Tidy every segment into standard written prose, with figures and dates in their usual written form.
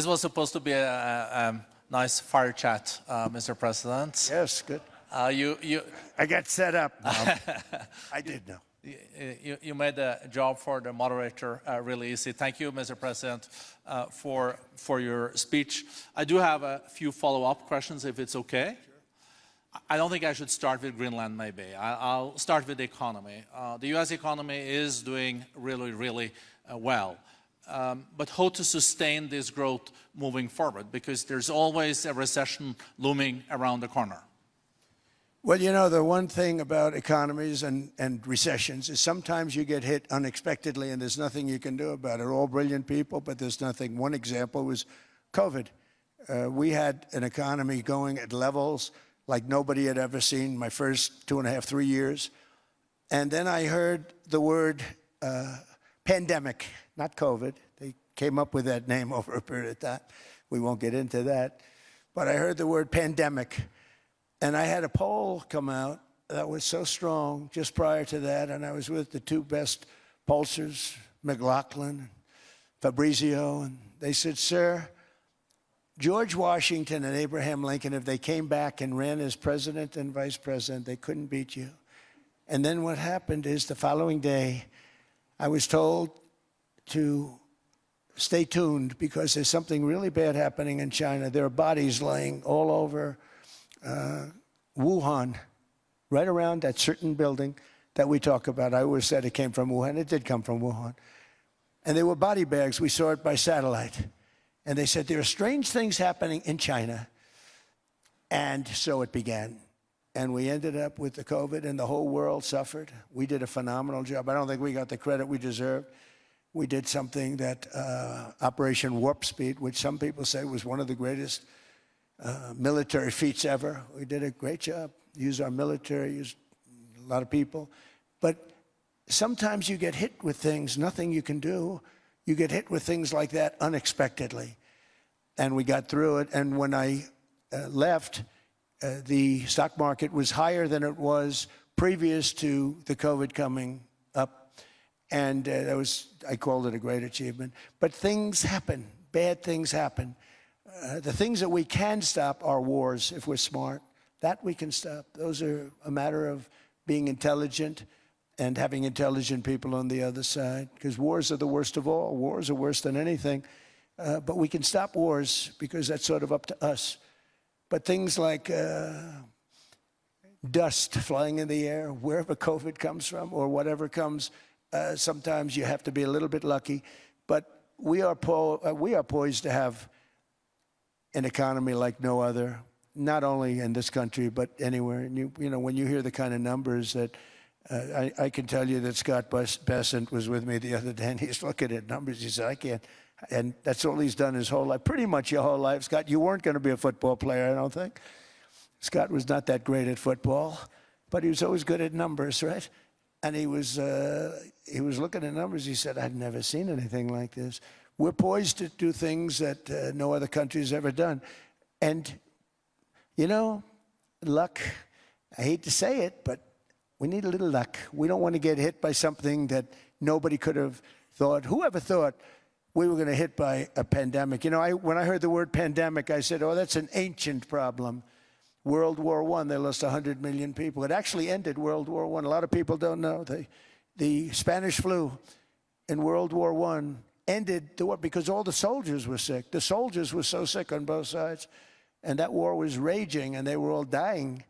This was supposed to be a nice fire chat, Mr. President. Yes, good. I got set up. I did know. You made the job for the moderator really easy. Thank you, Mr. President, for your speech. I do have a few follow-up questions, if it's okay. Sure. I don't think I should start with Greenland, maybe. I'll start with the economy. The U.S. economy is doing really well. But how to sustain this growth moving forward? Because there's always a recession looming around the corner. Well, you know, the one thing about economies and recessions is sometimes you get hit unexpectedly and there's nothing you can do about it. All brilliant people, but there's nothing. One example was COVID. We had an economy going at levels like nobody had ever seen my first 2.5, 3 years. And then I heard the word pandemic, not COVID. They came up with that name over a period of time. We won't get into that. But I heard the word pandemic. And I had a poll come out that was so strong just prior to that, and I was with the two best pollsters, McLaughlin and Fabrizio, and they said, sir, George Washington and Abraham Lincoln, if they came back and ran as president and vice president, they couldn't beat you. And then what happened is the following day, I was told to stay tuned because there's something really bad happening in China. There are bodies laying all over Wuhan, right around that certain building that we talk about. I always said it came from Wuhan. It did come from Wuhan. And they were body bags. We saw it by satellite. And they said, there are strange things happening in China. And so it began. And we ended up with the COVID, and the whole world suffered. We did a phenomenal job. I don't think we got the credit we deserved. We did something that Operation Warp Speed, which some people say was one of the greatest military feats ever. We did a great job. Used our military, used a lot of people. But sometimes you get hit with things, nothing you can do. You get hit with things like that unexpectedly. And we got through it. And when I left, the stock market was higher than it was previous to the COVID coming up. And that was, I called it a great achievement. But things happen, bad things happen. The things that we can stop are wars, if we're smart. That we can stop. Those are a matter of being intelligent and having intelligent people on the other side. Because wars are the worst of all. Wars are worse than anything. But we can stop wars because that's sort of up to us. But things like dust flying in the air, wherever COVID comes from or whatever comes, sometimes you have to be a little bit lucky. But we are poised to have an economy like no other, not only in this country, but anywhere. And you know, when you hear the kind of numbers that, I can tell you that Scott Bessent was with me the other day, and he's looking at numbers. He said, I can't. And that's all he's done his whole life, pretty much your whole life. Scott, you weren't going to be a football player, I don't think. Scott was not that great at football, but he was always good at numbers, right? And he was looking at numbers. He said, I've never seen anything like this. We're poised to do things that no other country has ever done. And, you know, luck, I hate to say it, but we need a little luck. We don't want to get hit by something that nobody could have thought. Whoever thought we were going to hit by a pandemic? You know, when I heard the word pandemic, I said, oh, that's an ancient problem. World War I, they lost 100 million people. It actually ended World War I. A lot of people don't know. The Spanish flu in World War I ended the war because all the soldiers were sick. The soldiers were so sick on both sides, and that war was raging, and they were all dying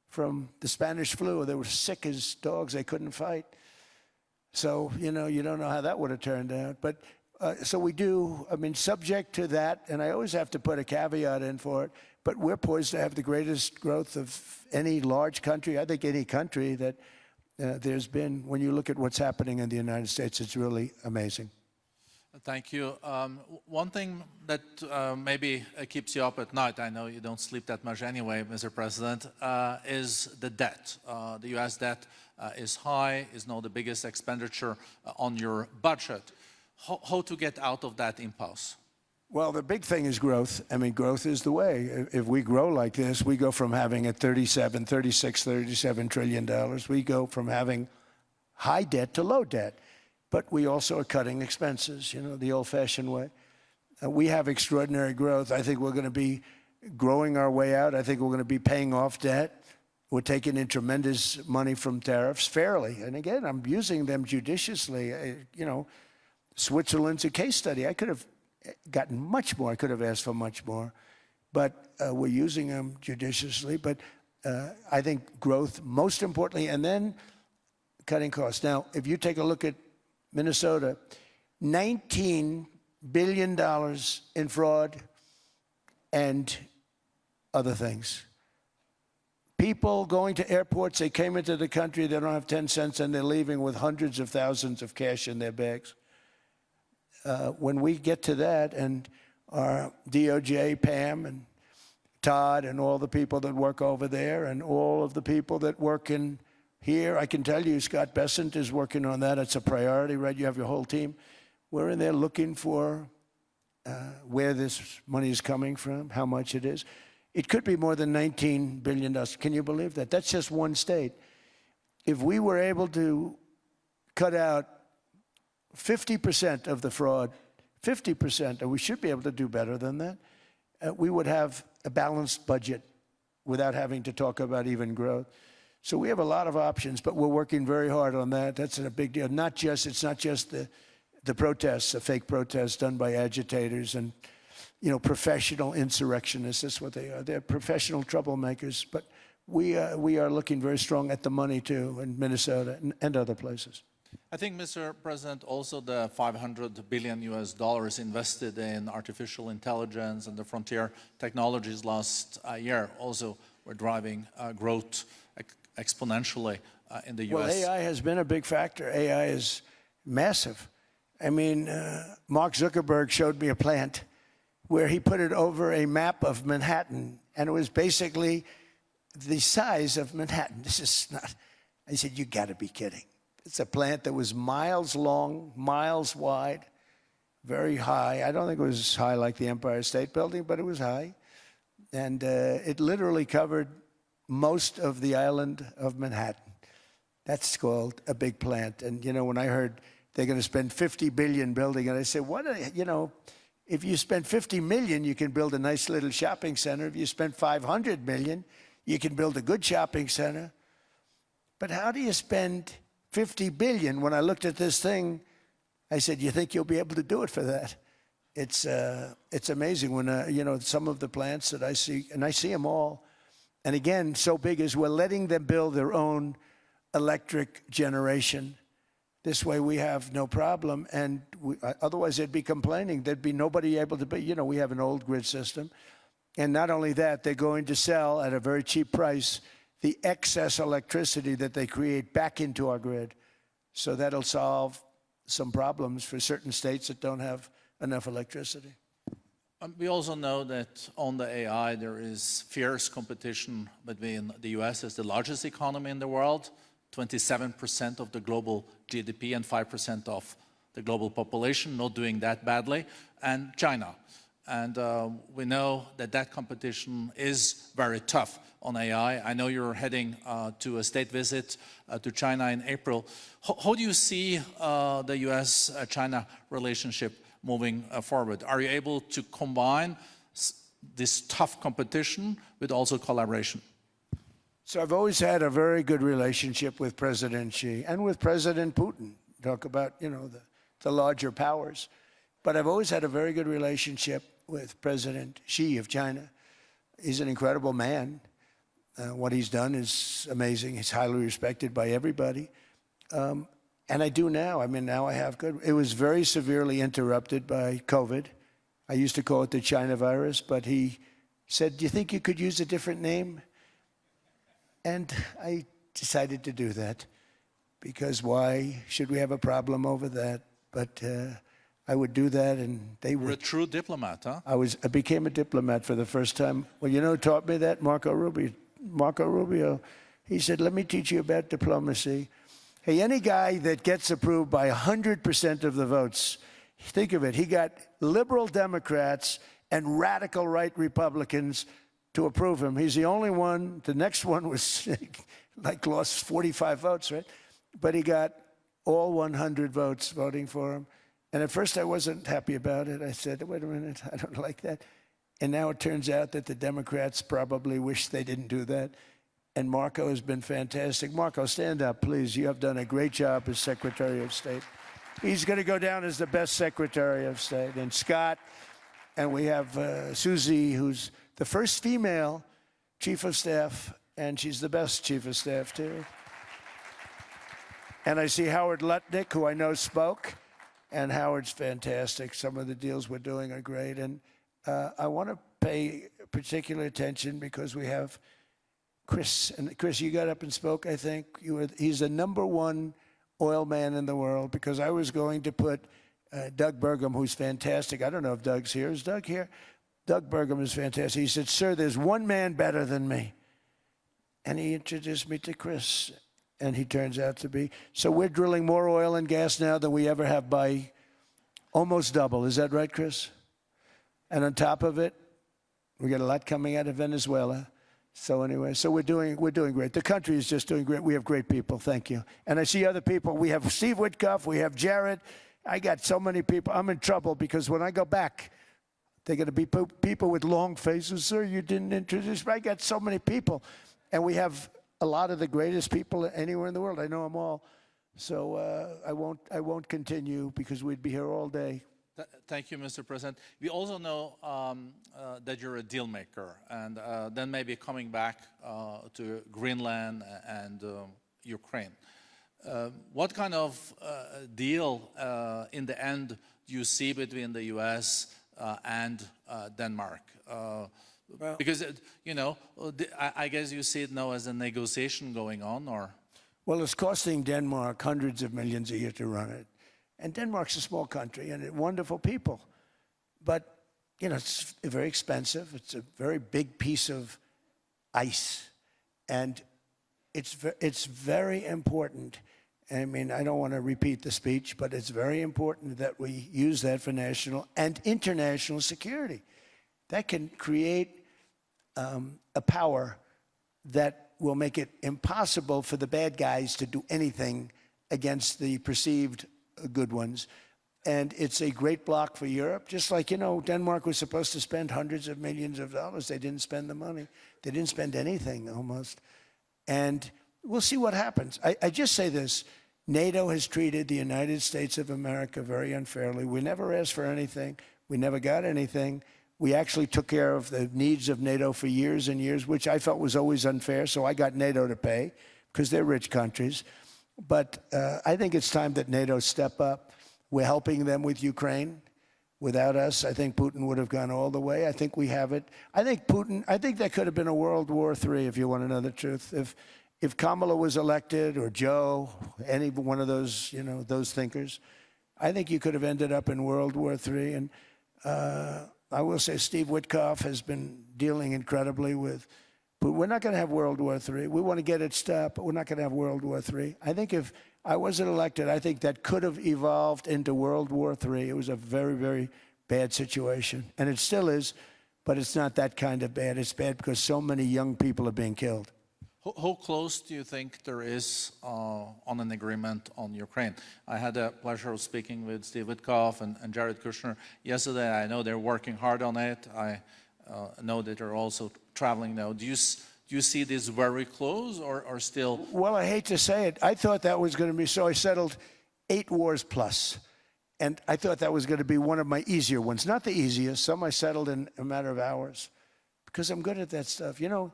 from the Spanish flu. They were sick as dogs. They couldn't fight. So, you know, you don't know how that would have turned out. But so we do, I mean, subject to that, and I always have to put a caveat in for it, but we're poised to have the greatest growth of any large country, I think any country that there's been. When you look at what's happening in the United States, it's really amazing. Thank you. One thing that maybe keeps you up at night, I know you don't sleep that much anyway, Mr. President, is the debt. The U.S. debt is high, is now the biggest expenditure on your budget. How to get out of that impasse? Well, the big thing is growth. I mean, growth is the way. If we grow like this, we go from having a $36, $37 trillion. We go from having high debt to low debt. But we also are cutting expenses, you know, the old-fashioned way. We have extraordinary growth. I think we're going to be growing our way out. I think we're going to be paying off debt. We're taking in tremendous money from tariffs fairly. And again, I'm using them judiciously. You know, Switzerland's a case study. I could have gotten much more. I could have asked for much more. But we're using them judiciously. But I think growth, most importantly, and then cutting costs. Now, if you take a look at Minnesota, $19 billion in fraud and other things. People going to airports, they came into the country, they don't have 10 cents, and they're leaving with hundreds of thousands of cash in their bags. When we get to that, and our DOJ, Pam, and Todd, and all the people that work over there, and all of the people that work in here, I can tell you, Scott Bessent is working on that. It's a priority, right? You have your whole team. We're in there looking for where this money is coming from, how much it is. It could be more than $19 billion. Can you believe that? That's just one state. If we were able to cut out 50% of the fraud, 50%, and we should be able to do better than that, we would have a balanced budget without having to talk about even growth. So we have a lot of options, but we're working very hard on that. That's a big deal. It's not just the protests, the fake protests done by agitators and, you know, professional insurrectionists. That's what they are. They're professional troublemakers. But we are looking very strong at the money, too, in Minnesota and other places. I think, Mr. President, also the $500 billion invested in artificial intelligence and the frontier technologies last year also were driving growth exponentially in the U.S. Well, AI has been a big factor. AI is massive. I mean, Mark Zuckerberg showed me a plant where he put it over a map of Manhattan, and it was basically the size of Manhattan. This is not, I said, you got to be kidding. It's a plant that was miles long, miles wide, very high. I don't think it was as high like the Empire State Building, but it was high. And it literally covered most of the island of Manhattan. That's called a big plant. And, you know, when I heard they're going to spend $50 billion building it, I said, what, you know, if you spend $50 million, you can build a nice little shopping center. If you spend $500 million, you can build a good shopping center. But how do you spend $50 billion? When I looked at this thing, I said, you think you'll be able to do it for that? It's amazing when, you know, some of the plants that I see, and I see them all, and again, so big is we're letting them build their own electric generation. This way we have no problem, and otherwise they'd be complaining. There'd be nobody able to, you know, we have an old grid system. And not only that, they're going to sell at a very cheap price the excess electricity that they create back into our grid. So that'll solve some problems for certain states that don't have enough electricity. We also know that on the AI, there is fierce competition between the US as the largest economy in the world, 27% of the global GDP and 5% of the global population, not doing that badly, and China. And we know that that competition is very tough on AI. I know you're heading to a state visit to China in April. How do you see the US-China relationship moving forward? Are you able to combine this tough competition with also collaboration? So I've always had a very good relationship with President Xi and with President Putin. Talk about, you know, the larger powers. But I've always had a very good relationship with President Xi of China. He's an incredible man. What he's done is amazing. He's highly respected by everybody. And I do now. I mean, now I have good. It was very severely interrupted by COVID. I used to call it the China virus, but he said, do you think you could use a different name? And I decided to do that because why should we have a problem over that? But I would do that, and they would. You're a true diplomat, huh? I became a diplomat for the first time. Well, you know who taught me that? Marco Rubio. Marco Rubio. He said, let me teach you about diplomacy. Hey, any guy that gets approved by 100% of the votes, think of it, he got liberal Democrats and radical right Republicans to approve him. He's the only one. The next one was like lost 45 votes, right? But he got all 100 votes voting for him. And at first I wasn't happy about it. I said, wait a minute, I don't like that. And now it turns out that the Democrats probably wish they didn't do that. And Marco has been fantastic. Marco, stand up, please. You have done a great job as Secretary of State. He's going to go down as the best Secretary of State. And Scott, and we have Susie, who's the first female Chief of Staff, and she's the best Chief of Staff, too. And I see Howard Lutnick, who I know spoke. And Howard's fantastic. Some of the deals we're doing are great. And I want to pay particular attention because we have Chris. And Chris, you got up and spoke, I think. He's the #1 oil man in the world, because I was going to put Doug Burgum, who's fantastic. I don't know if Doug's here. Is Doug here? Doug Burgum is fantastic. He said, sir, there's one man better than me. And he introduced me to Chris. And he turns out to be. So we're drilling more oil and gas now than we ever have by almost double. Is that right, Chris? And on top of it, we got a lot coming out of Venezuela. So anyway, so we're doing great. The country is just doing great. We have great people. Thank you. And I see other people. We have Steve Witkoff. We have Jared. I got so many people. I'm in trouble because when I go back, they're going to be people with long faces. Sir, you didn't introduce me. I got so many people. And we have a lot of the greatest people anywhere in the world. I know them all. So I won't continue because we'd be here all day. Thank you, Mr. President. We also know that you're a deal maker, and then maybe coming back to Greenland and Ukraine. What kind of deal in the end do you see between the U.S. And Denmark? Well, because, you know, I guess you see it now as a negotiation going on, or? Well, it's costing Denmark hundreds of millions a year to run it. And Denmark's a small country and wonderful people. But, you know, it's very expensive. It's a very big piece of ice. And it's very important. I mean, I don't want to repeat the speech, but it's very important that we use that for national and international security. That can create a power that will make it impossible for the bad guys to do anything against the perceived good ones. And it's a great block for Europe. Just like, you know, Denmark was supposed to spend hundreds of millions of dollars. They didn't spend the money. They didn't spend anything, almost. And we'll see what happens. I just say this. NATO has treated the United States of America very unfairly. We never asked for anything. We never got anything. We actually took care of the needs of NATO for years and years, which I felt was always unfair. So I got NATO to pay because they're rich countries. But I think it's time that NATO step up. We're helping them with Ukraine. Without us, I think Putin would have gone all the way. I think we have it. I think there could have been a World War III, if you want to know the truth. If Kamala was elected, or Joe, any one of those, you know, those thinkers, I think you could have ended up in World War III. And I will say Steve Witkoff has been dealing incredibly with, but we're not going to have World War III. We want to get it stopped, but we're not going to have World War III. I think if I wasn't elected, I think that could have evolved into World War III. It was a very, very bad situation. And it still is, but it's not that kind of bad. It's bad because so many young people are being killed. How close do you think there is on an agreement on Ukraine? I had the pleasure of speaking with Steve Witkoff and Jared Kushner yesterday. I know they're working hard on it. I know that they're also traveling now. Do you see this very close or still? Well, I hate to say it. I thought that was going to be, so I settled 8 wars plus. And I thought that was going to be one of my easier ones. Not the easiest. Some I settled in a matter of hours because I'm good at that stuff. You know,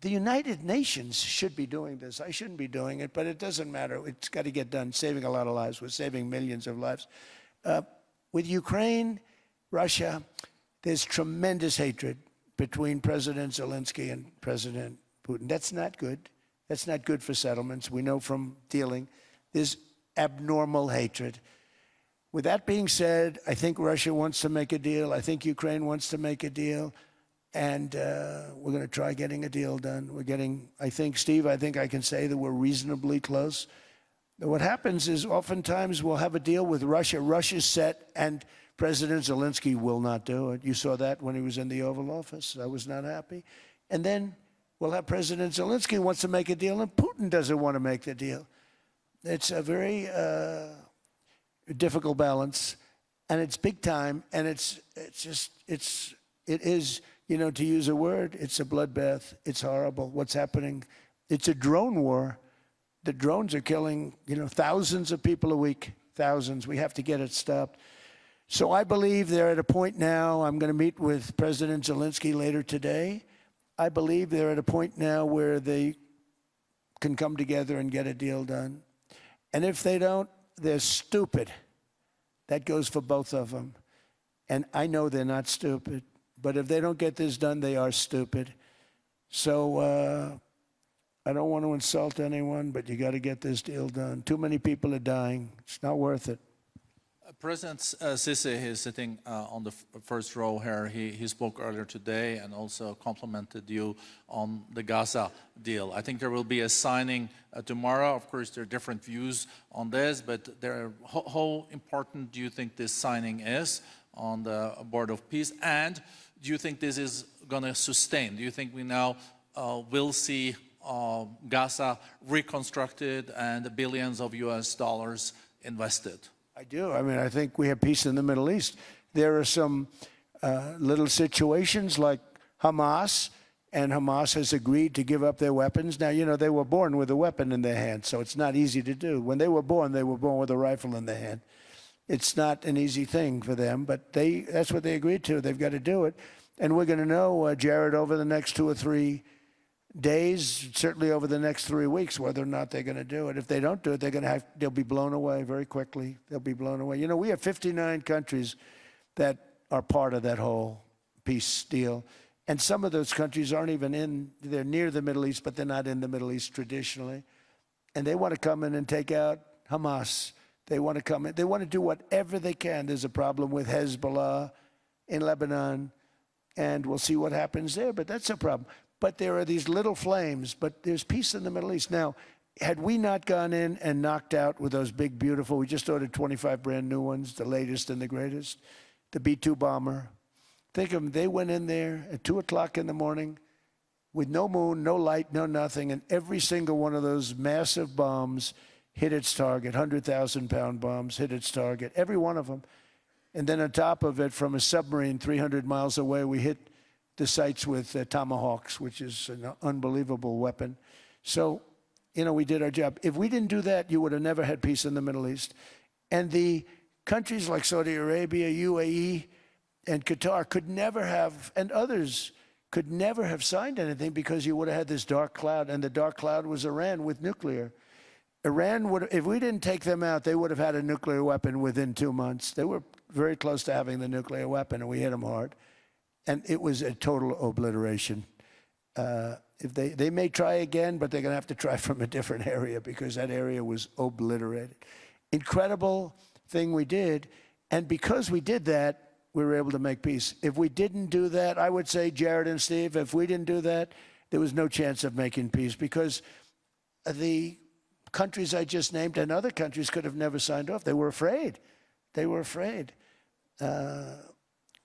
the United Nations should be doing this. I shouldn't be doing it, but it doesn't matter. It's got to get done, saving a lot of lives. We're saving millions of lives. With Ukraine, Russia, there's tremendous hatred between President Zelensky and President Putin. That's not good. That's not good for settlements. We know from dealing. There's abnormal hatred. With that being said, I think Russia wants to make a deal. I think Ukraine wants to make a deal. And we're going to try getting a deal done. We're getting, I think, Steve, I think I can say that we're reasonably close. What happens is oftentimes we'll have a deal with Russia. Russia's set, and President Zelensky will not do it. You saw that when he was in the Oval Office. I was not happy. And then we'll have President Zelensky wants to make a deal, and Putin doesn't want to make the deal. It's a very difficult balance. and it's big time, and it is, you know, to use a word, it's a bloodbath. It's horrible what's happening. It's a drone war. The drones are killing, you know, thousands of people a week, thousands. We have to get it stopped. So I believe they're at a point now. I'm going to meet with President Zelensky later today. I believe they're at a point now where they can come together and get a deal done. And if they don't, they're stupid. That goes for both of them. And I know they're not stupid. But if they don't get this done, they are stupid. So I don't want to insult anyone, but you got to get this deal done. Too many people are dying. It's not worth it. President Sisi is sitting on the first row here. He spoke earlier today and also complimented you on the Gaza deal. I think there will be a signing tomorrow. Of course, there are different views on this, but how important do you think this signing is on the Board of Peace? And do you think this is going to sustain? Do you think we now will see Gaza reconstructed and billions of US dollars invested? I do. I mean, I think we have peace in the Middle East. There are some little situations like Hamas, and Hamas has agreed to give up their weapons. Now, you know, they were born with a weapon in their hand, so it's not easy to do. When they were born with a rifle in their hand. It's not an easy thing for them, but that's what they agreed to. They've got to do it. And we're going to know, Jared, over the next 2 or 3 days, certainly over the next 3 weeks, whether or not they're going to do it. If they don't do it, they'll be blown away very quickly. They'll be blown away. You know, we have 59 countries that are part of that whole peace deal. And some of those countries aren't even they're near the Middle East, but they're not in the Middle East traditionally. And they want to come in and take out Hamas. They want to come in. They want to do whatever they can. There's a problem with Hezbollah in Lebanon, and we'll see what happens there, but that's a problem. But there are these little flames, but there's peace in the Middle East. Now, had we not gone in and knocked out with those big, beautiful, we just ordered 25 brand new ones, the latest and the greatest, the B-2 bomber. Think of them, they went in there at 2 o'clock in the morning with no moon, no light, no nothing, and every single one of those massive bombs hit its target, 100,000-pound bombs hit its target, every one of them. And then on top of it, from a submarine 300 miles away, we hit the sites with tomahawks, which is an unbelievable weapon. So, you know, we did our job. If we didn't do that, you would have never had peace in the Middle East. And the countries like Saudi Arabia, UAE, and Qatar could never have, and others could never have signed anything because you would have had this dark cloud, and the dark cloud was Iran with nuclear. Iran would, if we didn't take them out, they would have had a nuclear weapon within 2 months. They were very close to having the nuclear weapon, and we hit them hard. And it was a total obliteration. If they may try again, but they're going to have to try from a different area because that area was obliterated. Incredible thing we did. And because we did that, we were able to make peace. If we didn't do that, I would say, Jared and Steve, if we didn't do that, there was no chance of making peace because the countries I just named and other countries could have never signed off. They were afraid. They were afraid.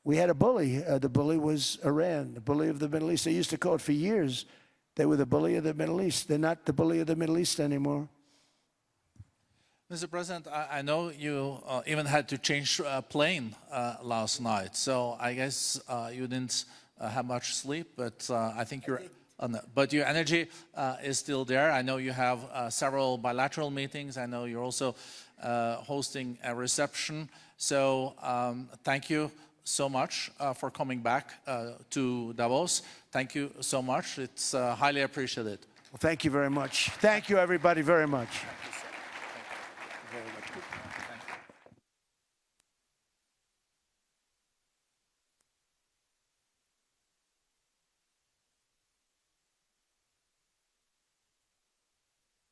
We had a bully. The bully was Iran, the bully of the Middle East. They used to call it for years. They were the bully of the Middle East. They're not the bully of the Middle East anymore. Mr. President, I know you even had to change a plane last night, so I guess you didn't have much sleep, but I think you're... but your energy is still there. I know you have several bilateral meetings. I know you're also hosting a reception. So thank you so much for coming back to Davos. Thank you so much. It's highly appreciated. Well, thank you very much. Thank you, everybody, very much.